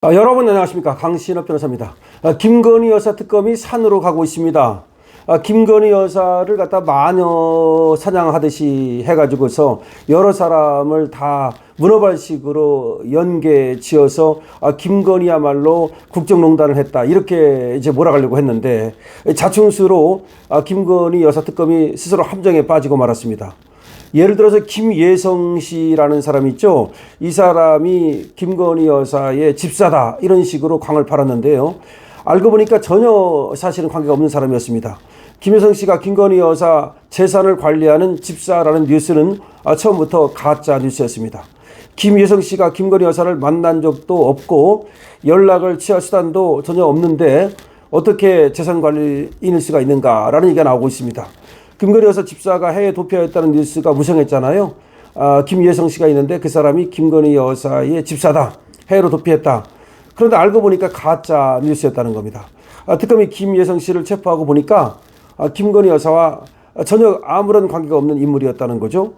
여러분 안녕하십니까, 강신업 변호사입니다. 김건희 여사 특검이 산으로 가고 있습니다. 김건희 여사를 갖다 마녀 사냥하듯이 해가지고서 여러 사람을 다 문어발식으로 연계 지어서 김건희야말로 국정농단을 했다, 이렇게 이제 몰아가려고 했는데 자충수로 김건희 여사 특검이 스스로 함정에 빠지고 말았습니다. 예를 들어서 김예성 씨라는 사람이 있죠. 이 사람이 김건희 여사의 집사다, 이런 식으로 광을 팔았는데요. 알고 보니까 전혀 사실은 관계가 없는 사람이었습니다. 김예성 씨가 김건희 여사 재산을 관리하는 집사라는 뉴스는 처음부터 가짜 뉴스였습니다. 김예성 씨가 김건희 여사를 만난 적도 없고 연락을 취할 수단도 전혀 없는데 어떻게 재산 관리인일 수가 있는가라는 얘기가 나오고 있습니다. 김건희 여사 집사가 해외 도피하였다는 뉴스가 무성했잖아요. 김예성 씨가 있는데 그 사람이 김건희 여사의 집사다, 해외로 도피했다. 그런데 알고 보니까 가짜 뉴스였다는 겁니다. 특검이 김예성 씨를 체포하고 보니까 김건희 여사와 전혀 아무런 관계가 없는 인물이었다는 거죠.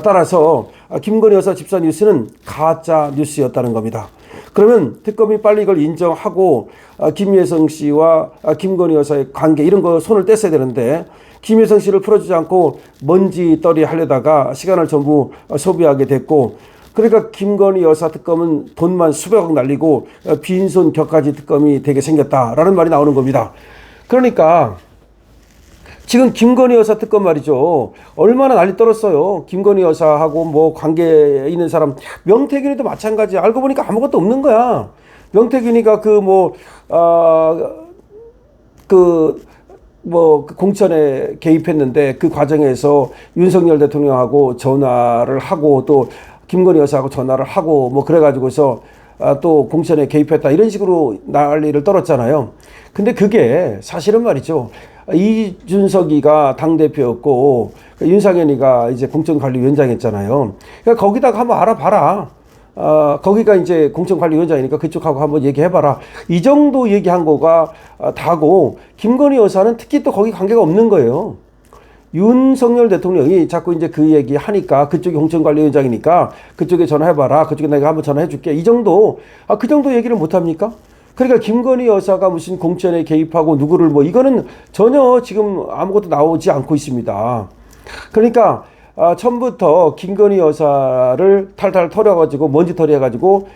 따라서 김건희 여사 집사 뉴스는 가짜 뉴스였다는 겁니다. 그러면 특검이 빨리 이걸 인정하고 김예성 씨와 김건희 여사의 관계 이런 거 손을 뗐어야 되는데 김예성 씨를 풀어주지 않고 먼지떨이 하려다가 시간을 전부 소비하게 됐고, 그러니까 김건희 여사 특검은 돈만 수백억 날리고 빈손 격가지 특검이 되게 생겼다라는 말이 나오는 겁니다. 그러니까 지금 김건희 여사 특검 말이죠, 얼마나 난리 떨었어요. 김건희 여사하고 뭐 관계에 있는 사람, 명태균이도 마찬가지야. 알고 보니까 아무것도 없는 거야. 명태균이가 공천에 개입했는데 그 과정에서 윤석열 대통령하고 전화를 하고 또 김건희 여사하고 전화를 하고 뭐 그래가지고서 또 공천에 개입했다, 이런 식으로 난리를 떨었잖아요. 근데 그게 사실은 말이죠, 이준석이가 당대표였고 윤상현이가 이제 공천관리위원장했잖아요. 그러니까 거기다가 한번 알아봐라. 거기가 이제 공천관리위원장이니까 그쪽하고 한번 얘기해봐라, 이 정도 얘기한 거가 다고, 김건희 여사는 특히 또 거기 관계가 없는 거예요. 윤석열 대통령이 자꾸 이제 그 얘기 하니까 그쪽이 공천관리위원장이니까 그쪽에 전화해봐라, 그쪽에 내가 한번 전화해줄게, 이 정도, 그 정도 얘기를 못합니까? 그러니까 김건희 여사가 무슨 공천에 개입하고 누구를 이거는 전혀 지금 아무것도 나오지 않고 있습니다. 그러니까 처음부터 김건희 여사를 탈탈 털어가지고 먼지털이 해가지고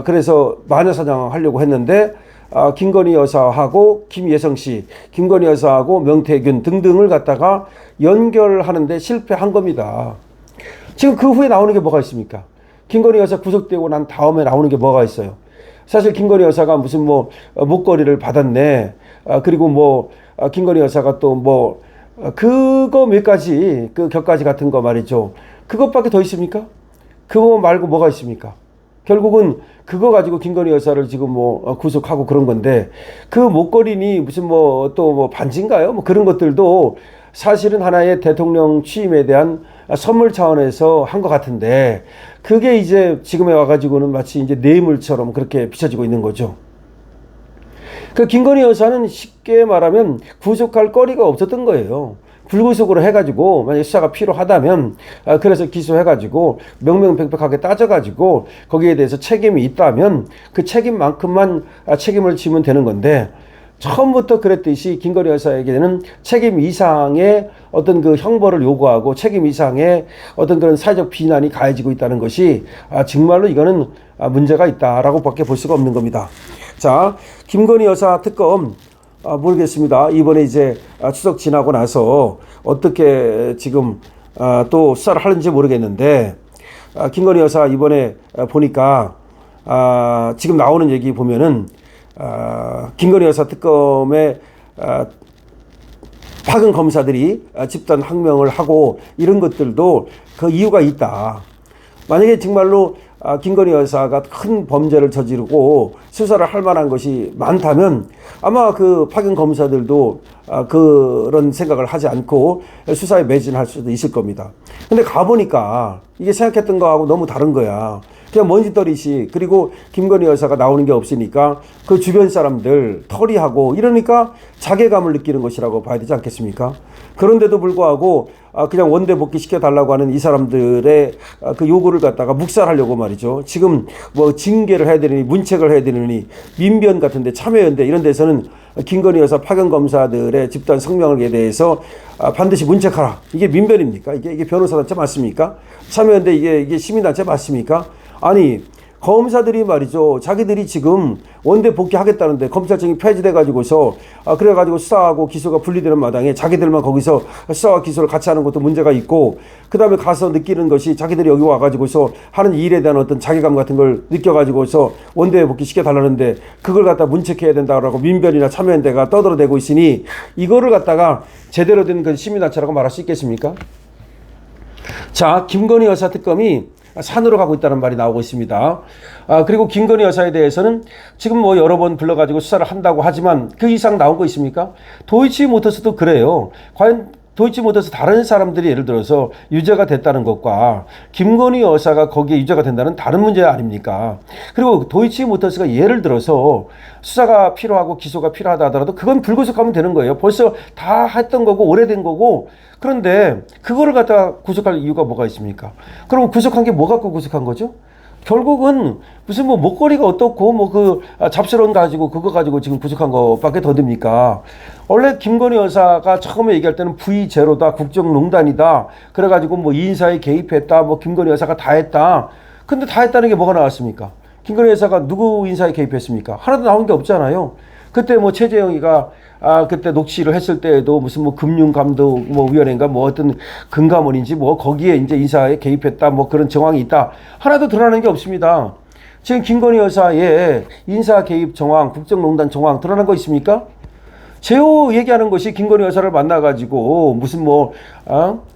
그래서 마녀사냥 하려고 했는데 김건희 여사하고 김예성 씨, 김건희 여사하고 명태균 등등을 갖다가 연결하는데 실패한 겁니다. 지금 그 후에 나오는 게 뭐가 있습니까? 김건희 여사 구속되고 난 다음에 나오는 게 뭐가 있어요? 사실 김건희 여사가 무슨 목걸이를 받았네, 그리고 김건희 여사가 또 그거 몇 가지, 그 격가지 같은 거 말이죠. 그것밖에 더 있습니까? 그거 말고 뭐가 있습니까? 결국은 그거 가지고 김건희 여사를 지금 구속하고 그런 건데, 그 목걸이니 무슨 또 반지인가요? 그런 것들도 사실은 하나의 대통령 취임에 대한 선물 차원에서 한 것 같은데, 그게 이제 지금에 와가지고는 마치 이제 뇌물처럼 그렇게 비춰지고 있는 거죠. 그 김건희 여사는 쉽게 말하면 구속할 거리가 없었던 거예요. 불구속으로 해가지고 만약에 수사가 필요하다면 그래서 기소해가지고 명명백백하게 따져가지고 거기에 대해서 책임이 있다면 그 책임만큼만 책임을 지면 되는 건데, 처음부터 그랬듯이 김건희 여사에게는 책임 이상의 어떤 그 형벌을 요구하고 책임 이상의 어떤 그런 사회적 비난이 가해지고 있다는 것이 정말로 이거는 문제가 있다라고 밖에 볼 수가 없는 겁니다. 자, 김건희 여사 특검 모르겠습니다. 이번에 이제 추석 지나고 나서 어떻게 지금 또 수사를 하는지 모르겠는데, 김건희 여사 이번에 보니까 지금 나오는 얘기 보면은 김건희 여사 특검에 파견 검사들이 집단 항명을 하고 이런 것들도 그 이유가 있다. 만약에 정말로 김건희 여사가 큰 범죄를 저지르고 수사를 할 만한 것이 많다면 아마 그 파견 검사들도 그런 생각을 하지 않고 수사에 매진할 수도 있을 겁니다. 근데 가보니까 이게 생각했던 거하고 너무 다른 거야. 그냥 먼지떨이시. 그리고 김건희 여사가 나오는 게 없으니까 그 주변 사람들 털이하고 이러니까 자괴감을 느끼는 것이라고 봐야 되지 않겠습니까? 그런데도 불구하고 그냥 원대 복귀시켜 달라고 하는 이 사람들의 그 요구를 갖다가 묵살하려고 말이죠. 지금 뭐 징계를 해야 되느니 문책을 해야 되느니 민변 같은데 참여연대 이런 데서는 김건희 여사 파견 검사들의 집단 성명에 대해서 반드시 문책하라. 이게 민변입니까? 이게 변호사단체 맞습니까? 참여연대 이게 시민단체 맞습니까? 아니 검사들이 말이죠. 자기들이 지금 원대 복귀하겠다는데 검찰청이 폐지돼 가지고서 그래 가지고 수사하고 기소가 분리되는 마당에 자기들만 거기서 수사와 기소를 같이 하는 것도 문제가 있고, 그다음에 가서 느끼는 것이 자기들이 여기 와 가지고서 하는 일에 대한 어떤 자괴감 같은 걸 느껴 가지고서 원대 복귀 시켜 달라는데 그걸 갖다 문책해야 된다라고 민변이나 참여연대가 떠들어대고 있으니 이거를 갖다가 제대로 된 그 시민단체라고 말할 수 있겠습니까? 자, 김건희 여사 특검이 산으로 가고 있다는 말이 나오고 있습니다. 그리고 김건희 여사에 대해서는 지금 뭐 여러 번 불러가지고 수사를 한다고 하지만 그 이상 나온 거 있습니까? 도이치모터스도 그래요. 과연 도이치모터스 다른 사람들이 예를 들어서 유죄가 됐다는 것과 김건희 여사가 거기에 유죄가 된다는 다른 문제 아닙니까? 그리고 도이치모터스가 예를 들어서 수사가 필요하고 기소가 필요하다 하더라도 그건 불구속하면 되는 거예요. 벌써 다 했던 거고 오래된 거고. 그런데 그거를 갖다가 구속할 이유가 뭐가 있습니까? 그럼 구속한 게 뭐 갖고 구속한 거죠? 결국은 무슨 뭐 목걸이가 어떻고 뭐 그 잡스러운 가지고 그거 가지고 지금 구속한 것밖에 더 됩니까? 원래 김건희 여사가 처음에 얘기할 때는 V0다, 국정농단이다. 그래가지고 뭐 인사에 개입했다, 뭐 김건희 여사가 다 했다. 근데 다 했다는 게 뭐가 나왔습니까? 김건희 여사가 누구 인사에 개입했습니까? 하나도 나온 게 없잖아요. 그때 뭐 최재형이가 그때 녹취를 했을 때에도 무슨 뭐 금융감독 뭐 위원회인가 뭐 어떤 금감원인지 뭐 거기에 이제 인사에 개입했다 뭐 그런 정황이 있다. 하나도 드러나는 게 없습니다. 지금 김건희 여사의 인사 개입 정황, 국정농단 정황 드러난 거 있습니까? 제호 얘기하는 것이 김건희 여사를 만나가지고 무슨 뭐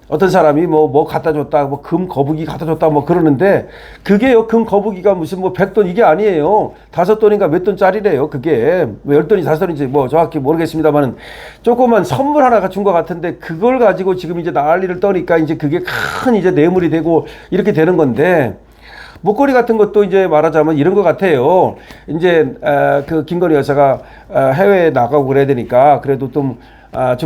어떤 사람이 뭐 갖다 줬다, 뭐 금 거북이 갖다 줬다 뭐 그러는데 그게요, 금 거북이가 무슨 뭐 100돈 이게 아니에요. 5돈인가 몇 돈짜리래요. 그게 뭐 10돈인지 5돈인지 뭐 정확히 모르겠습니다만은 조그만 선물 하나 준 것 같은데 그걸 가지고 지금 이제 난리를 떠니까 이제 그게 큰 이제 뇌물이 되고 이렇게 되는 건데, 목걸이 같은 것도 이제 말하자면 이런 것 같아요. 이제 그 김건희 여사가 해외에 나가고 그래야 되니까 그래도 좀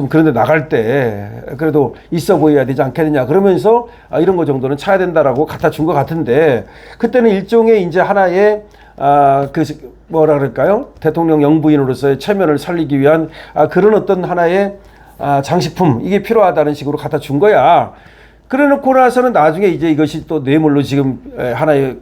그런데 나갈 때 그래도 있어 보여야 되지 않겠느냐 그러면서 이런 거 정도는 차야 된다라고 갖다 준 것 같은데, 그때는 일종의 이제 하나의 그 뭐라 그럴까요? 대통령 영부인으로서의 체면을 살리기 위한 그런 어떤 하나의 장식품, 이게 필요하다는 식으로 갖다 준 거야. 그래 놓고 나서는 나중에 이제 이것이 또 뇌물로 지금 하나의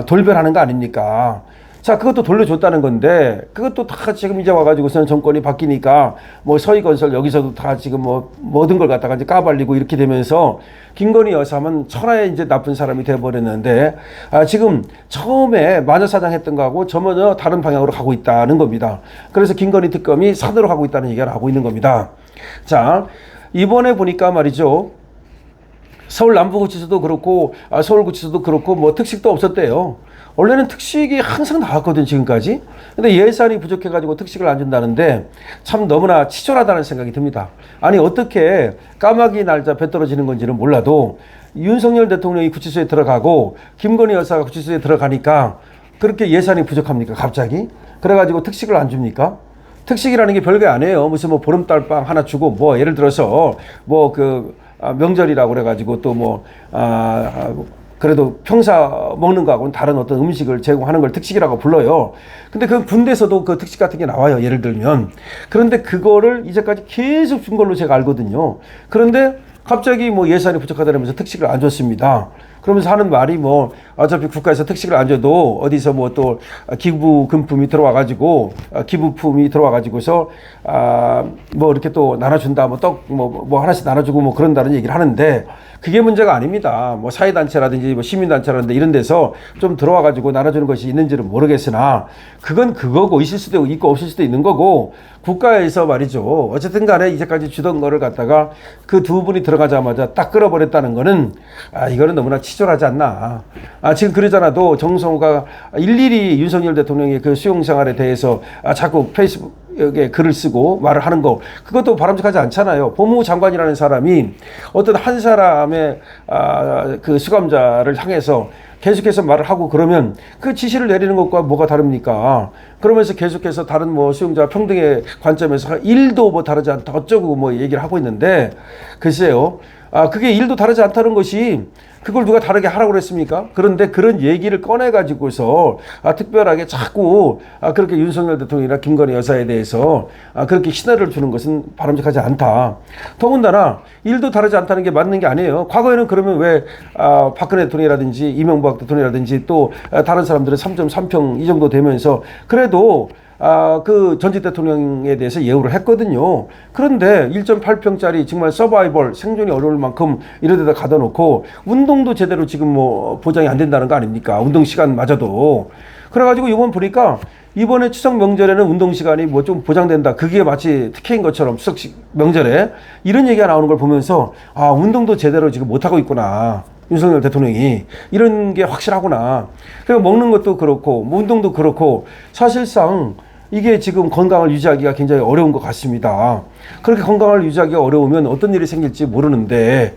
돌변하는 거 아닙니까? 자, 그것도 돌려줬다는 건데, 그것도 다 지금 이제 와가지고서는 정권이 바뀌니까, 뭐 서희건설 여기서도 다 지금 뭐 모든 걸 갖다가 이제 까발리고 이렇게 되면서, 김건희 여사는 천하의 이제 나쁜 사람이 돼버렸는데, 지금 처음에 마녀사장 했던 거하고 전혀 다른 방향으로 가고 있다는 겁니다. 그래서 김건희 특검이 산으로 가고 있다는 얘기가 나오고 있는 겁니다. 자, 이번에 보니까 말이죠. 서울 남부구치소도 그렇고, 서울구치소도 그렇고, 뭐 특식도 없었대요. 원래는 특식이 항상 나왔거든, 지금까지. 근데 예산이 부족해가지고 특식을 안 준다는데 참 너무나 치졸하다는 생각이 듭니다. 아니, 어떻게 까마귀 날짜 배 떨어지는 건지는 몰라도 윤석열 대통령이 구치소에 들어가고 김건희 여사가 구치소에 들어가니까 그렇게 예산이 부족합니까, 갑자기? 그래가지고 특식을 안 줍니까? 특식이라는 게 별게 아니에요. 무슨 뭐 보름달빵 하나 주고 뭐 예를 들어서 뭐 그 명절이라고 그래가지고 또 뭐 그래도 평사 먹는 거하고는 다른 어떤 음식을 제공하는 걸 특식이라고 불러요. 근데 그 군대에서도 그 특식 같은 게 나와요. 예를 들면. 그런데 그거를 이제까지 계속 준 걸로 제가 알거든요. 그런데 갑자기 뭐 예산이 부족하다면서 특식을 안 줬습니다. 그러면서 하는 말이 뭐 어차피 국가에서 특식을 안 줘도 어디서 뭐 또 기부금품이 들어와가지고 기부품이 들어와가지고서 뭐 이렇게 또 나눠준다, 뭐 떡 뭐 하나씩 나눠주고 뭐 그런다는 얘기를 하는데, 그게 문제가 아닙니다. 뭐 사회단체라든지 뭐 시민단체라든지 이런 데서 좀 들어와가지고 나눠주는 것이 있는지는 모르겠으나 그건 그거고, 있을 수도 있고 없을 수도 있는 거고, 국가에서 말이죠. 어쨌든 간에 이제까지 주던 거를 갖다가 그 두 분이 들어가자마자 딱 끌어버렸다는 거는 이거는 너무나 치졸하지 않나. 지금 그러잖아도 정성호가 일일이 윤석열 대통령의 그 수용 생활에 대해서 자꾸 페이스북에 글을 쓰고 말을 하는 거, 그것도 바람직하지 않잖아요. 법무부 장관이라는 사람이 어떤 한 사람의 그 수감자를 향해서 계속해서 말을 하고 그러면 그 지시를 내리는 것과 뭐가 다릅니까? 그러면서 계속해서 다른 뭐 수용자 평등의 관점에서 1도 뭐 다르지 않다 어쩌고 뭐 얘기를 하고 있는데, 글쎄요. 그게 1도 다르지 않다는 것이 그걸 누가 다르게 하라고 그랬습니까? 그런데 그런 얘기를 꺼내가지고서 특별하게 자꾸 그렇게 윤석열 대통령이나 김건희 여사에 대해서 그렇게 시나리오를 주는 것은 바람직하지 않다. 더군다나 1도 다르지 않다는 게 맞는 게 아니에요. 과거에는 그러면 왜 박근혜 대통령이라든지 이명박 대통령이라든지 또 다른 사람들은 3.3평 이 정도 되면서 그래도 그 전직 대통령에 대해서 예우를 했거든요. 그런데 1.8평짜리 정말 서바이벌 생존이 어려울 만큼 이런 데다 가둬 놓고 운동도 제대로 지금 뭐 보장이 안 된다는 거 아닙니까? 운동 시간마저도. 그래가지고 이번 보니까 이번에 추석 명절에는 운동 시간이 뭐 좀 보장된다. 그게 마치 특혜인 것처럼 추석 명절에 이런 얘기가 나오는 걸 보면서 운동도 제대로 지금 못하고 있구나. 윤석열 대통령이 이런 게 확실하구나. 그리고 먹는 것도 그렇고 뭐 운동도 그렇고 사실상 이게 지금 건강을 유지하기가 굉장히 어려운 것 같습니다. 그렇게 건강을 유지하기가 어려우면 어떤 일이 생길지 모르는데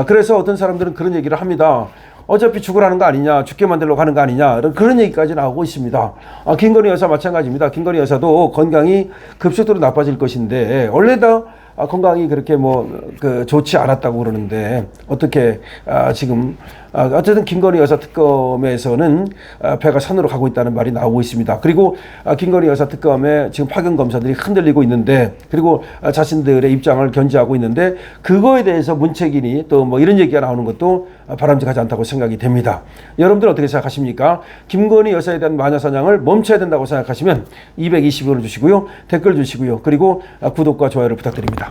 그래서 어떤 사람들은 그런 얘기를 합니다. 어차피 죽으라는 거 아니냐, 죽게 만들려고 하는 거 아니냐, 그런 얘기까지 나오고 있습니다. 김건희 여사 마찬가지입니다. 김건희 여사도 건강이 급속도로 나빠질 것인데 원래 다 건강이 그렇게 좋지 않았다고 그러는데 어떻게 지금 어쨌든 김건희 여사 특검에서는 배가 산으로 가고 있다는 말이 나오고 있습니다. 그리고 김건희 여사 특검에 지금 파견 검사들이 흔들리고 있는데, 그리고 자신들의 입장을 견지하고 있는데 그거에 대해서 문책인이 또 뭐 이런 얘기가 나오는 것도 바람직하지 않다고 생각이 됩니다. 여러분들 어떻게 생각하십니까? 김건희 여사에 대한 마녀 사냥을 멈춰야 된다고 생각하시면 220원을 주시고요, 댓글 주시고요, 그리고 구독과 좋아요를 부탁드립니다.